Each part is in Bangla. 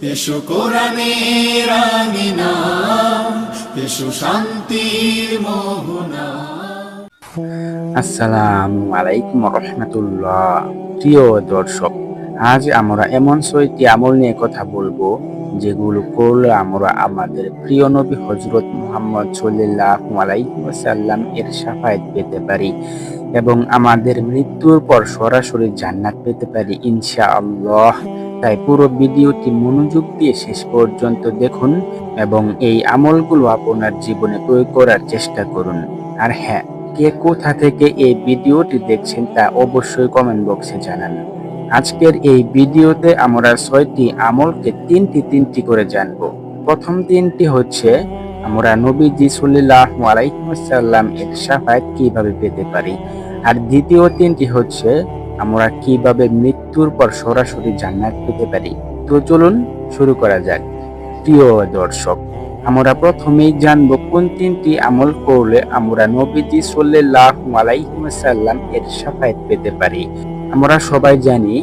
এসো কোরআনের আঙিনা, এসো শান্তির মোহনা। আসসালামু আলাইকুম রহমতুল্লাহ। প্রিয় দর্শক, আজ আমরা এমন 6টি আমল নিয়ে কথা বলবো যেগুলো করলে আমরা আমাদের প্রিয় নবী হযরত মুহাম্মদ সাল্লাল্লাহু আলাইহি ওয়াসাল্লাম এর শাফায়াত পেতে পারি এবং আমাদের মৃত্যুর পর সরাসরি জান্নাত পেতে পারি ইনশাআল্লাহ। তাই পুরো ভিডিওটি মনোযোগ দিয়ে শেষ পর্যন্ত দেখুন এবং এই আমলগুলো আপনার জীবনে প্রয়োগ করার চেষ্টা করুন। আর হ্যাঁ, কে কোথা থেকে এই ভিডিওটি দেখছেন তা অবশ্যই কমেন্ট বক্সে জানান। আজকের এই ভিডিওতে আমরা 6টি আমলকে তিনটি করে জানবো। প্রথম 3টি হচ্ছে আমরা নবীজি সাল্লাল্লাহু আলাইহি ওয়াসাল্লাম এর শাফায়াত কিভাবে পেতে পারি, আর দ্বিতীয় 3টি হচ্ছে আমরা কিভাবে মৃত্যুর পর সরাসরি জান্নাত পেতে পারি। তো চলুন শুরু করা যাক। প্রিয় দর্শক, আমরা প্রথমেই জানবো কোন 3টি আমল করলে আমরা নবীজি সাল্লাল্লাহু আলাইহি ওয়াসাল্লাম এর শাফায়াত পেতে পারি। আমরা সবাই জানি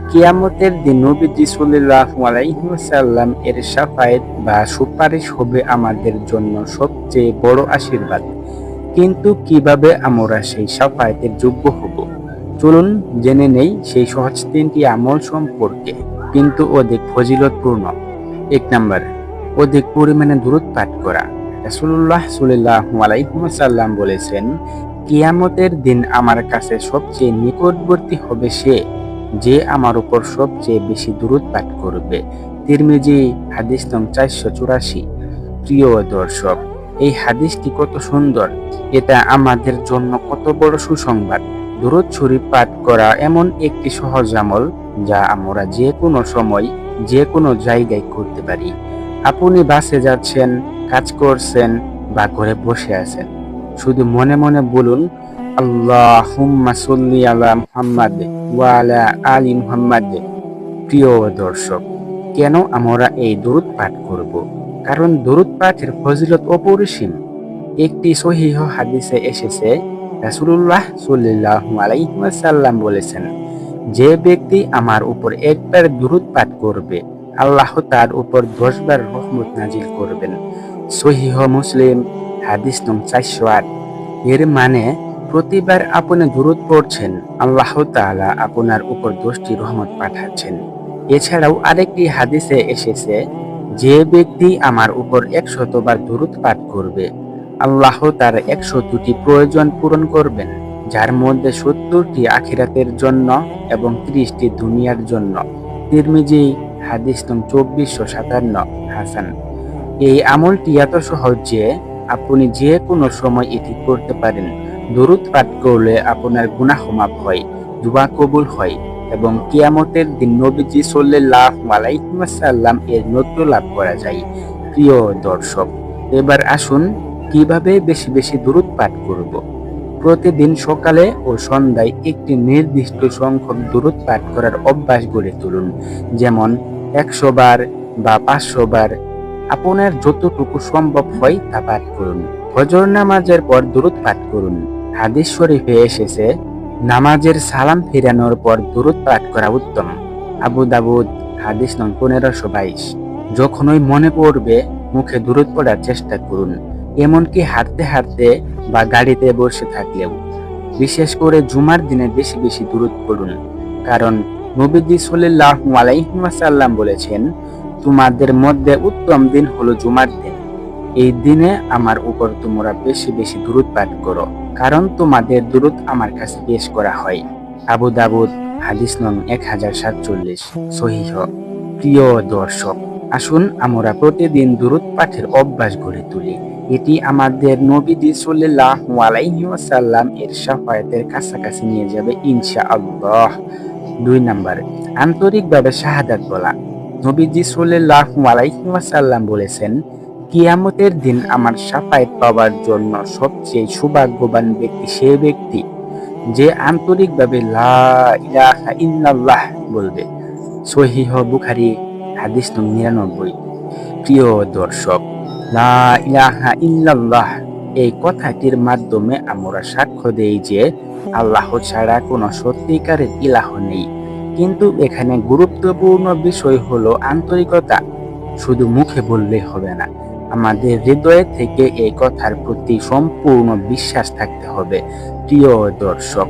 কিয়ামতের দিন নবীজি সাল্লাল্লাহু আলাইহি ওয়াসাল্লাম এর শাফায়াত বা সুপারিশ হবে আমাদের জন্য সবচেয়ে বড় আশীর্বাদ। কিন্তু কিভাবে আমরা সেই শাফায়াতের যোগ্য হব? চলুন জেনে নেই সেই সহজ 3টি আমল সম্পর্কে, কিন্তু অধিক ফজিলতপূর্ণ। 1 নাম্বার, অধিক পরিমাণে দুরূদ পাঠ করা। রাসূলুল্লাহ সাল্লাল্লাহু আলাইহি ওয়াসাল্লাম বলেছেন, কিয়ামতের দিন আমার কাছে সবচেয়ে নিকটবর্তী হবে সে যে আমার উপর সবচেয়ে বেশি দুরূদ পাঠ করবে। তিরমিজি হাদিস নং 484। প্রিয় দর্শক, এই হাদিসটি কত সুন্দর, এটা আমাদের জন্য কত বড় সুসংবাদ। দুরূদ শরীফ পাঠ করা এমন একটি সহজ আমল যা আমরা যে কোনো সময় যে কোনো জায়গায় করতে পারি। আপনি বাসে যাচ্ছেন, কাজ করছেন বা ঘরে বসে আছেন, শুধু মনে মনে বলুন, আল্লাহুম্মা সাল্লি আলা মুহাম্মাদ ওয়া আলা আলি মুহাম্মাদ। প্রিয় দর্শক, কেন আমরা এই দুরূদ পাঠ করব? কারণ দুরূদ পাঠের ফজিলত অপরিসীম। একটি সহিহ হাদিসে এসেছে, রাসূলুল্লাহ সাল্লাল্লাহু আলাইহি ওয়াসাল্লাম বলেছেন, যে ব্যক্তি আমার উপর একবার দুরূদ পাঠ করবে, আল্লাহ তার উপর 10 বার রহমত নাজিল করবেন। সহিহ মুসলিম হাদিস নং 408। এর মানে প্রতিবার আপনি দুরূদ পড়ছেন, আল্লাহ তাআলা আপনার উপর 10টি রহমত পাঠাচ্ছেন। এছাড়াও আরেকটি হাদিসে এসেছে, যে ব্যক্তি আমার উপর 100 বার দুরূদ পাঠ করবে, আল্লাহ তার 100টি প্রয়োজন পূরণ করবেন, যার মধ্যে 70টি আখিরাতের জন্য এবং 30টি দুনিয়ার জন্য। তিরমিজি হাদিস নং 2457 হাসান। এই আমলটি এত সহজ যে আপনি যে কোনো সময় এটি করতে পারেন। দুরূদ পাঠ করলে আপনার গুনাহ মাফ হয়, দুআ কবুল হয় এবং কিয়ামতের দিন নবীজি সাল্লাল্লাহু আলাইহি ওয়াসাল্লাম এর নৈকট্য লাভ করা যায়। প্রিয় দর্শক, এবার আসুন কিভাবে বেশি বেশি দুরূদ পাঠ করব। প্রতিদিন সকালে ও সন্ধ্যায় একটি নির্দিষ্ট সংখ্যক দুরূদ পাঠ করার অভ্যাস গড়ে তুলুন, যেমন 100 বার বা 500 বার। আপনার যতটুকু সম্ভব হয় তা পাঠ করুন। ফজর নামাজের পর দুরূদ পাঠ করুন। হাদিস শরীফে এসেছে, নামাজের সালাম ফিরানোর পর দুরূদ পাঠ করা উত্তম। আবু দাউদ হাদিস নং 1522। যখনই মনে পড়বে মুখে দুরূদ পড়ার চেষ্টা করুন, এমনকি হাঁটতে হাঁটতে বা গাড়িতে বসে থাকলেও। বিশেষ করে জুমার দিনে বেশি বেশি দুরূদ পড়ুন, কারণ নবীজি সাল্লাল্লাহু আলাইহি ওয়াসাল্লাম বলেছেন, তোমাদের মধ্যে উত্তম দিন হলো জুমার দিন। এই দিনে আমার উপর তোমরা বেশি বেশি দুরূদ পাঠ করো, কারণ তোমাদের দুরূদ আমার কাছে পেশ করা হয়। আবু দাউদ হাদিস নং 1047 সহিহ। প্রিয় দর্শক, আসুন আমরা প্রতিদিন দুরূদ পাঠের অভ্যাস গড়ে তুলি। এটি আমাদের নবীজি সাল্লাল্লাহু আলাইহি ওয়াসাল্লাম এর শাফায়াতের কাছাকাছি নিয়ে যাবে ইনশাআল্লাহ। 2 নাম্বার, আন্তরিকভাবে শাহাদাত বলা। নবীজি সাল্লাল্লাহু আলাইহি ওয়াসাল্লাম বলেছেন, কিয়ামতের দিন আমার শাফায়াত পাওয়ার জন্য সবচেয়ে সৌভাগ্যবান ব্যক্তি সে ব্যক্তি যে আন্তরিকভাবে লা ইলাহা ইল্লাল্লাহ বলবে। সহিহ বুখারী হাদিস নং 99। প্রিয় দর্শক, লা ইলাহা ইল্লাল্লাহ এই কথাটির মাধ্যমে আমরা সাক্ষ্য দেই যে আল্লাহ ছাড়া কোনো সত্যিকারের ইলাহ নেই কিন্তু এখানে গুরুত্বপূর্ণ বিষয় হলো আন্তরিকতা। শুধু মুখে বললেই হবে না, আমাদের হৃদয় থেকে এই কথার প্রতি সম্পূর্ণ বিশ্বাস থাকতে হবে। প্রিয় দর্শক,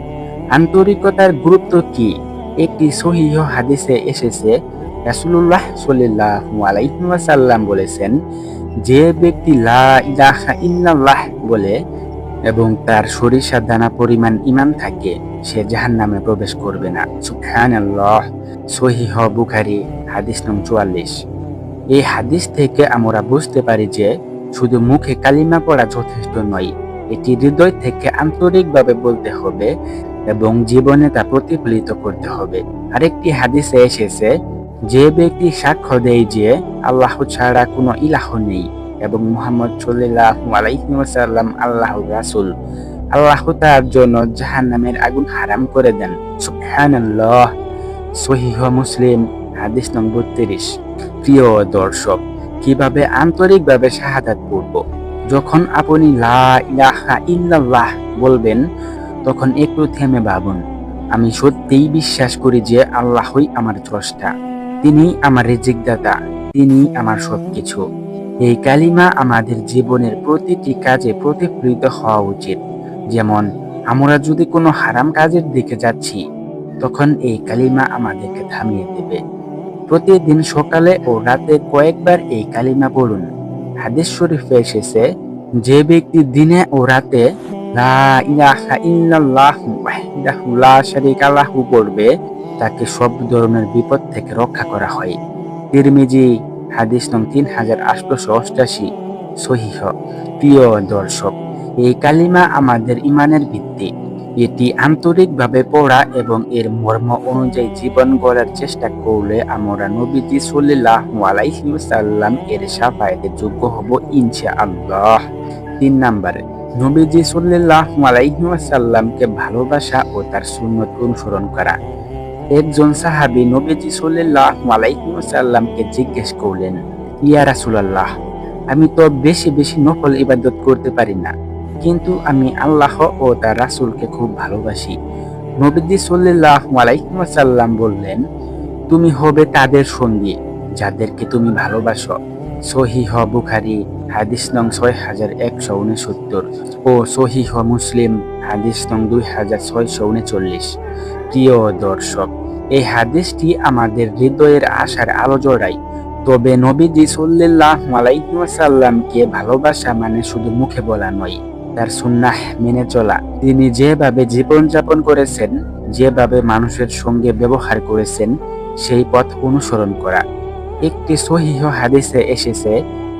আন্তরিকতার গুরুত্ব কি? একটি সহিহ হাদিসে এসেছে, রাসূলুল্লাহ সাল্লাল্লাহু আলাইহি ওয়াসাল্লাম বলেছেন, যে ব্যক্তি লা ইলাহা ইল্লাল্লাহ বলে এবং তার সরিষা দানা পরিমাণ ঈমান থাকে, সে জাহান্নামে প্রবেশ করবে না। সুবহানাল্লাহ। সহিহ বুখারী হাদিস নং 44। এই হাদিস থেকে আমরা বুঝতে পারি যে শুধু মুখে কালিমা পড়া যথেষ্ট নয়, এটি হৃদয় থেকে আন্তরিকভাবে বলতে হবে এবং জীবনে তা প্রতিফলিত করতে হবে। আরেকটি হাদিসে এসেছে, যে ব্যক্তি সাক্ষ্য দেয় যে আল্লাহ ছাড়া কোনো ইলাহ নেই এবং মুহাম্মদ সাল্লাল্লাহু আলাইহি ওয়াসাল্লাম আল্লাহর রাসূল, আল্লাহ তার জন্য জাহান্নামের আগুন হারাম করে দেন। সুবহানাল্লাহ। সহিহ মুসলিম হাদিস নং 32। প্রিয় দর্শক, কিভাবে আন্তরিকভাবে শাহাদাত পড়ব? যখন আপনি লা ইলাহা ইল্লাল্লাহ বলবেন, তখন একটু থেমে ভাবুন, আমি সত্যিই বিশ্বাস করি যে আল্লাহই আমার স্রষ্টা, তিনি আমার রিজিকদাতা, তিনি আমার সবকিছু। এই কালিমা আমাদের জীবনের প্রতিটি কাজে প্রতিফলিত হওয়া উচিত। যেমন আমরা যদি কোনো হারাম কাজের দিকে যাচ্ছি, তখন এই কালিমা আমাদেরকে থামিয়ে দেবে। প্রতিদিন সকালে ও রাতে কয়েকবার এই কালিমা পড়ুন। হাদিস শরীফে এসেছে, যে ব্যক্তি দিনে ও রাতে লা ইলাহা ইল্লাল্লাহু ওয়াহদাহু লা শারীকা লাহু পড়বে, তাকে সব ধরনের বিপদ থেকে রক্ষা করা হয়। তিরমিজি হাদিস নং 3888। সহিহ। প্রিয় দর্শক, এই কালিমা আমাদের ঈমানের ভিত্তি। এটি আন্তরিকভাবে পড়া এবং এর মর্ম অনুযায়ী জীবন গড়ার চেষ্টা করলে আমরা নবীজি সাল্লাল্লাহু আলাইহি ওয়াসাল্লাম এর শাফায়াতের যোগ্য হব ইনশাআল্লাহ। 3 নম্বরে, নবীজি সাল্লাল্লাহু আলাইহি ওয়াসাল্লামকে ভালোবাসা ও তার সুন্নত অনুসরণ করা। একজন সাহাবী নবীজি সাল্লাল্লাহু আলাইহি ওয়াসাল্লামকে জিজ্ঞেস করলেন, ইয়া রাসূলুল্লাহ, আমি তো বেশি বেশি নফল ইবাদত করতে পারি না, কিন্তু আমি আল্লাহ ও তার রাসূলকে খুব ভালোবাসি। নবীজি সাল্লাল্লাহু আলাইহি ওয়াসাল্লাম বললেন, তুমি হবে তাদের সঙ্গী যাদেরকে তুমি ভালোবাসো। সহিহ বুখারী হাদিস নং 6169 ও সহিহ মুসলিম হাদিস নং 2639। প্রিয় দর্শক, এই হাদিসটি আমাদের হৃদয়ের আশার আলো জড়ায়। তবে নবীজি সাল্লাল্লাহু আলাইহি ওয়াসাল্লামকে ভালোবাসা মানে শুধু মুখে বলা নয়, তার সুন্নাহ মেনে চলা। তিনি যেভাবে জীবনযাপন করেছেন, যেভাবে মানুষের সঙ্গে ব্যবহার করেছেন, সেই পথ অনুসরণ করা। একটি সহিহ হাদিসে এসেছে,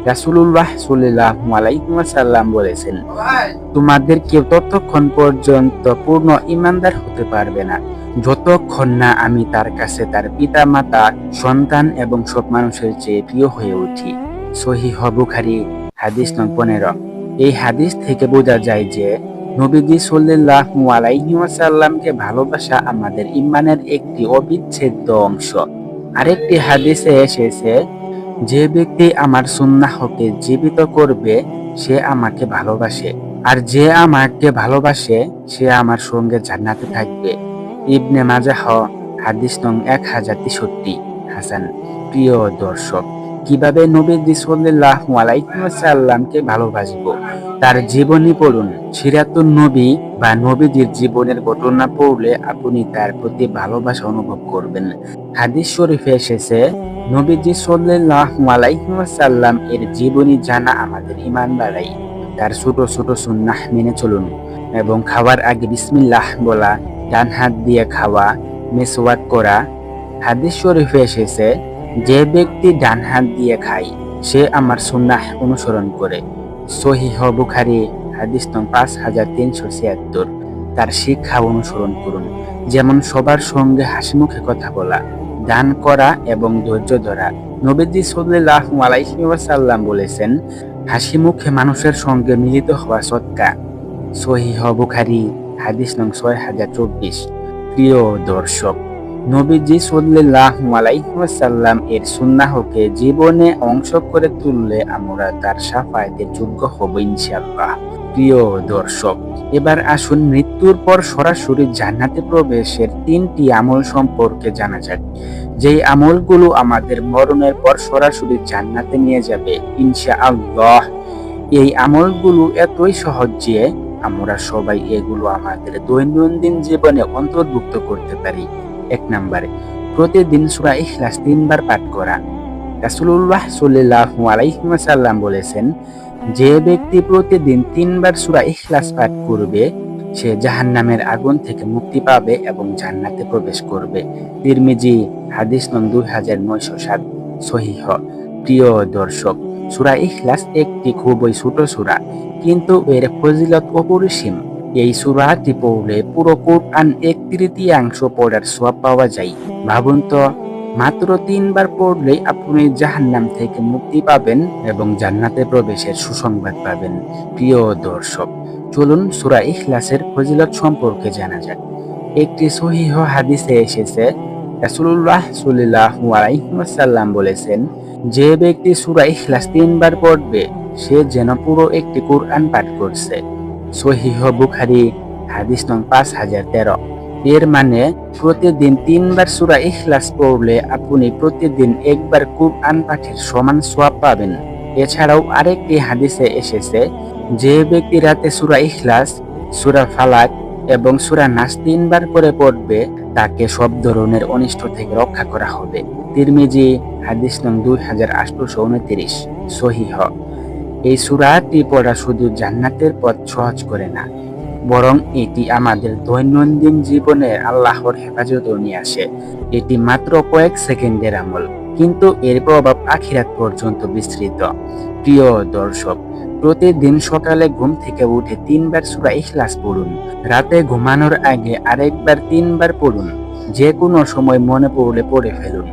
রাসূলুল্লাহ সাল্লাল্লাহু আলাইহি ওয়াসাল্লাম বলেছেন, তোমাদের কেউ ততক্ষণ পর্যন্ত পূর্ণ ঈমানদার হতে পারবে না যতক্ষণ না আমি তার কাছে তার পিতামাতা, সন্তান এবং সব মানুষের চেয়ে প্রিয় হয়ে উঠি। সহিহ বুখারী হাদিস নং 15। এই হাদিস থেকে বোঝা যায় যে নবীজি সাল্লাল্লাহু আলাইহি ওয়াসাল্লামকে ভালোবাসা আমাদের ঈমানের একটি অবিচ্ছেদ্য অংশ। আরেকটি হাদিসে এসেছে, যে ব্যক্তি আমার সুন্নাহকে জীবিত করবে সে আমাকে ভালোবাসে, আর যে আমাকে ভালোবাসে সে আমার সঙ্গে জান্নাতে থাকবে। ইবনে মাজাহ হাদিস নং 1063 হাসান। প্রিয় দর্শক, কিভাবে নবীজি সাল্লাল্লাহু আলাইহি ওয়াসাল্লামকে ভালোবাসবো? তার জীবনী পড়ুন। সিরাতুন নবী বা নবীজির জীবনের ঘটনা পড়লে আপনি তার প্রতি ভালোবাসা অনুভব করবেন। হাদিস শরীফে এসেছে, নবীজি সাল্লাল্লাহু আলাইহি ওয়াসাল্লাম এর জীবনী জানা আমাদের ঈমান বাড়ায়। তার ছোট ছোট সুন্নাহ মেনে চলুন এবং খাওয়ার আগে বিসমিল্লাহ বলা, ডান হাত দিয়ে খাওয়া, মিসওয়াক করা। হাদিস শরীফে এসেছে, যে ব্যক্তি ডান হাত দিয়ে খায় সে আমার সুন্নাহ অনুসরণ করে। সহিহ বুখারী হাদিস নং 5376। তার শিক্ষা অনুসরণ করুন, যেমন সবার সঙ্গে হাসি মুখে কথা বলা, দান করা এবং ধৈর্য ধরা। নবীজি সাল্লাল্লাহু আলাইহি ওয়াসাল্লাম বলেছেন, হাসি মুখে মানুষের সঙ্গে মিলিত হওয়া সদকা। সহিহ বুখারী হাদিস নং 6024। প্রিয় দর্শক, নবীজি সাল্লাল্লাহু আলাইহি ওয়াসাল্লাম এর সুন্নাহকে জীবনে অংশ করে তুললে আমরা তার শাফায়াতের যোগ্য হব ইনশাআল্লাহ। প্রিয় দর্শক, এবার আসুন মৃত্যুর পর সরাসরি জান্নাতে প্রবেশের 3টি আমল সম্পর্কে জানা যাক, যেই আমলগুলো আমাদের মরণের পর সরাসরি জান্নাতে নিয়ে যাবে ইনশাআল্লাহ। এই আমলগুলো এতই সহজ যে আমরা সবাই এগুলো আমাদের দৈনন্দিন জীবনে অন্তর্ভুক্ত করতে পারি। 1 নম্বরে, প্রতিদিন সূরা ইখলাস 3 বার পাঠ করা। রাসূলুল্লাহ সাল্লাল্লাহু আলাইহি ওয়াসাল্লাম বলেছেন, যে ব্যক্তি প্রতিদিন 3 বার সূরা ইখলাস পাঠ করবে সে জাহান্নামের আগুন থেকে মুক্তি পাবে এবং জান্নাতে প্রবেশ করবে। তিরমিজি, হাদিস নং 2907, সহিহ। প্রিয় দর্শক, সূরা ইখলাস একটি খুবই ছোট সূরা, কিন্তু এর ফজিলত অপরিসীম। এই সূরাটি পড়লে পুরো কোরআন 1/3 পড়ার সওয়াব পাওয়া যায়। ভাবুন তো, মাত্র 3 বার পড়লেই আপনি জাহান্নাম থেকে মুক্তি পাবেন এবং জান্নাতে প্রবেশের সুসংবাদ পাবেন। প্রিয় দর্শক, চলুন সূরা ইখলাসের ফজিলত সম্পর্কে জানা যাক। একটি সহিহ হাদিসে এসেছে, রাসূলুল্লাহ সাল্লাল্লাহু আলাইহি ওয়াসাল্লাম বলেছেন, যে ব্যক্তি সূরা ইখলাস 3 বার পড়বে সে যেন পুরো একটি কোরআন পাঠ করছে। সহিহ বুখারী, হাদিস নং 5013। এর মানে প্রতিদিন 3 বার সূরা ইখলাস পড়লে আপনি প্রতিদিন একবার কোরআন পাঠের সমান সওয়াব পাবেন। এছাড়াও আরেকটি হাদিসে এসেছে, যে ব্যক্তি রাতে সূরা ইখলাস, সূরা ফালাক এবং সূরা নাস 3 বার করে পড়বে তাকে সব ধরনের অনিষ্ট থেকে রক্ষা করা হবে। তিরমিজি, হাদিস নং 2829, সহিহ। এই সূরাটি পড়া শুধু জান্নাতের পথ সহজ করে না, বরং এটি আমাদের দৈনন্দিন জীবনে আল্লাহর হেফাজতও নিয়ে আসে। এটি মাত্র কয়েক সেকেন্ডের আমল, কিন্তু এর প্রভাব আখিরাত পর্যন্ত বিস্তৃত। প্রিয় দর্শক, প্রতিদিন সকালে ঘুম থেকে উঠে 3 বার সূরা ইখলাস পড়ুন। রাতে ঘুমানোর আগে আরেকবার 3 বার পড়ুন। যে কোনো সময় মনে পড়লে পড়ে ফেলুন।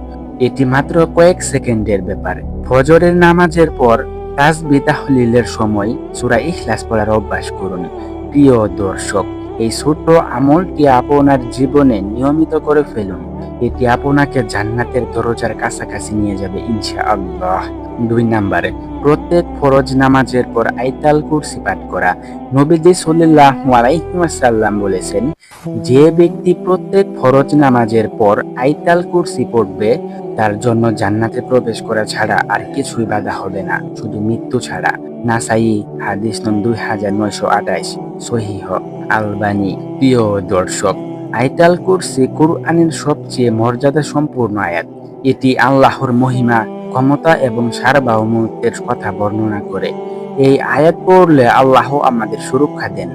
এটি মাত্র কয়েক সেকেন্ডের ব্যাপার। ফজরের নামাজের পর তাসবিহ তাহলিলের সময় সূরা ইখলাস পড়ার অভ্যাস করুন। প্রিয় দর্শক, এই ছোট আমলটি আপনার জীবনে নিয়মিত করে ফেলুন। এটি আপনাকে জান্নাতের দরজার কাছাকাছি নিয়ে যাবে ইনশাআল্লাহ। 2 নম্বরে, প্রত্যেক ফরজ নামাজের পর আয়াতুল কুরসি পাঠ করা। নবীজি সাল্লাল্লাহু আলাইহি ওয়াসাল্লাম বলেছেন, যে ব্যক্তি প্রত্যেক ফরজ নামাজের পর আয়াতুল কুরসি পড়বে তার জন্য জান্নাতে প্রবেশ করা ছাড়া আর কিছুই বাধা হবে না, শুধু মৃত্যু ছাড়া। নাসাই, হাদিস নং 2928, সহিহ। আলবানী। প্রিয় দর্শক, আয়াতুল কুরসি কুরআনের সবচেয়ে মর্যাদা সম্পূর্ণ আয়াত। এটি আল্লাহর মহিমা, ক্ষমতা এবং সার্বভৌমত্বের কথা বর্ণনা করে। এই আয়াত পড়লে আল্লাহ আমাদের সুরক্ষা দেন,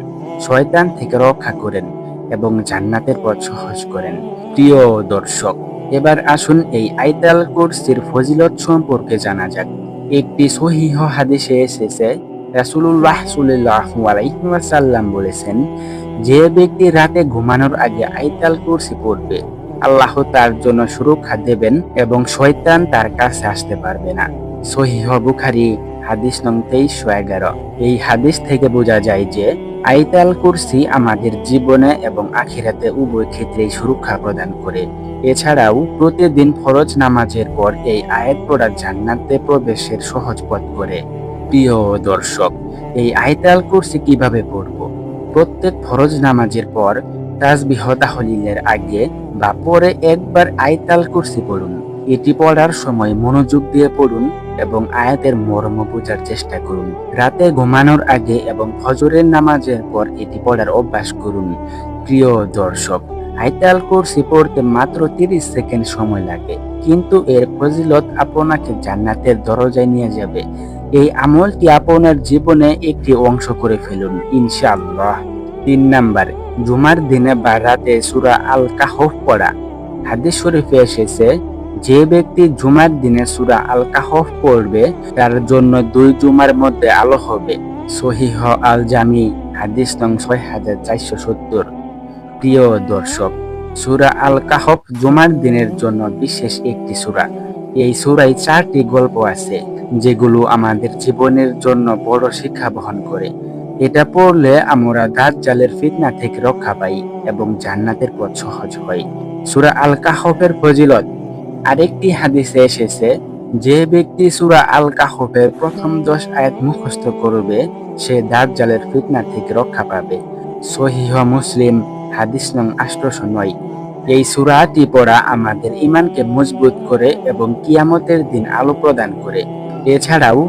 শয়তান থেকে রক্ষা করেন এবং জান্নাতের পথ সহজ করেন। প্রিয় দর্শক, এবার আসুন এই আয়াতুল কুরসির ফজিলত সম্পর্কে জানা যাক। একটি সহিহ হাদিসে এসেছে, রাসূলুল্লাহ সাল্লাল্লাহু আলাইহি ওয়াসাল্লাম বলেছেন, যে ব্যক্তি রাতে ঘুমানোর আগে আয়াতুল কুরসি পড়বে আল্লাহ তার জন্য সুরক্ষা দেবেন এবং শয়তান তার কাছে আসতে পারবে না। সহিহ বুখারী, হাদিস নং 2311। এই হাদিস থেকে বোঝা যায় যে আয়াতুল কুরসি আমাদের জীবনে এবং আখিরাতে উভয় ক্ষেত্রেই সুরক্ষা প্রদান করে। এছাড়াও প্রতিদিন ফরজ নামাজের পর এই আয়াত পড়া জান্নাতে প্রবেশের সহজ পথ করে। প্রিয় দর্শক, এই আয়াতুল কুরসি কিভাবে পড়ব? প্রত্যেক ফরজ নামাজের পর তাসবিহ তাহলিলের আগে বা পরে একবার আয়াতুল কুরসি পড়ুন। এটি পড়ার সময় মনোযোগ দিয়ে পড়ুন এবং আয়াতের মর্ম বোঝার চেষ্টা করুন। রাতে ঘুমানোর আগে এবং ফজরের নামাজের পর এটি পড়ার অভ্যাস করুন। প্রিয় দর্শক, আয়াতুল কুরসি পড়তে মাত্র 30 সেকেন্ড সময় লাগে, কিন্তু এর ফজিলত আপনাকে জান্নাতের দরজায় নিয়ে যাবে। এই আমলটি আপনার জীবনে একটি অংশ করে ফেলুন ইনশাআল্লাহ। 3 নাম্বার, জুমার দিনে বা রাতে সূরা আল কাহফ পড়া। হাদিস শরীফে এসেছে, যে ব্যক্তি জুমার দিনে সূরা আল কাহফ পড়বে তার জন্য 2 জুমার মধ্যে আলো হবে। সহিহ আল জামি, হাদিস নং 6470। প্রিয় দর্শক, সূরা আল কাহফ জুমার দিনের জন্য বিশেষ একটি সূরা। এই সূরায় 4টি গল্প আছে যেগুলো আমাদের জীবনের জন্য বড় শিক্ষা বহন করে। এটা পড়লে আমরা দাজ্জালের ফিতনা থেকে রক্ষা পাই এবং জান্নাতের পথ সহজ হয়। সূরা আল কাহফের ফজিলত। আরেকটি হাদিসে এসেছে, যে ব্যক্তি সূরা আল কাহফের প্রথম 10 আয়াত মুখস্থ করবে সে দাজ্জালের ফিতনা থেকে রক্ষা পাবে। সহিহ মুসলিম হাদিস নং 809। এই সূরাটি পড়া আমাদের ঈমানকে মজবুত করে এবং কিয়ামতের দিন আলো প্রদান করে। এছাড়াও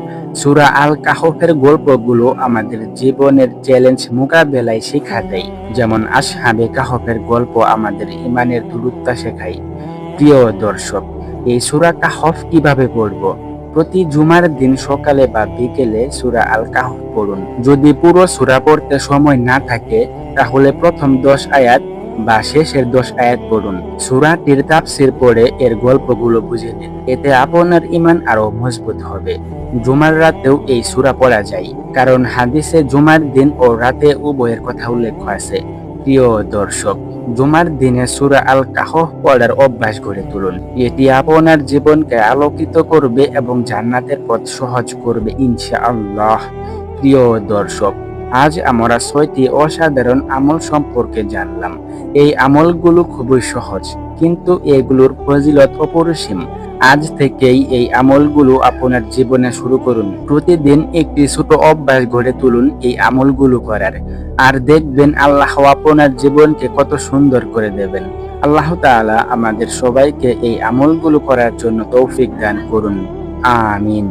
সূরা আল কাহফের গল্পগুলো আমাদের জীবনের চ্যালেঞ্জ মোকাবেলায় শিক্ষা দেয়। যেমন আসহাবে কাহফের গল্প আমাদের ঈমানের দৃঢ়তা শেখায়। প্রিয় দর্শক, এই সূরা কাহফ কিভাবে পড়ব? প্রতি জুমার দিন সকালে বা বিকেলে সূরা আল কাহফ পড়ুন। যদি পুরো সূরা পড়তে সময় না থাকে তাহলে প্রথম 10 আয়াত বা শেষের 10 আয়াত পড়ুন। সূরাটির তাফসীর পড়ে এর গল্পগুলো বুঝে নিন, এতে আপনার ঈমান আরো মজবুত হবে। জুমার রাতেও এই সূরা পড়া যায়, কারণ হাদিসে জুমার দিন ও রাতে উভয়ের কথা উল্লেখ আছে। প্রিয় দর্শক, জুমার দিনে সূরা আল কাহফ পড়ার অভ্যাস গড়ে তুলুন। এটি আপনার জীবনকে আলোকিত করবে এবং জান্নাতের পথ সহজ করবে ইনশাআল্লাহ। প্রিয় দর্শক, আজ আমরা 6টি অসাধারণ আমল সম্পর্কে জানলাম। এই আমলগুলো খুবই সহজ, কিন্তু এগুলোর ফজিলত অপরিসীম। আজ থেকেই এই আমলগুলো আপনার জীবনে শুরু করুন। প্রতিদিন একটি ছোট অভ্যাস গড়ে তুলুন এই আমলগুলো করার, আর দেখবেন আল্লাহ আপনার জীবনকে কত সুন্দর করে দেবেন। আল্লাহ তাআলা আমাদের সবাইকে এই আমলগুলো করার জন্য তৌফিক দান করুন। আমিন।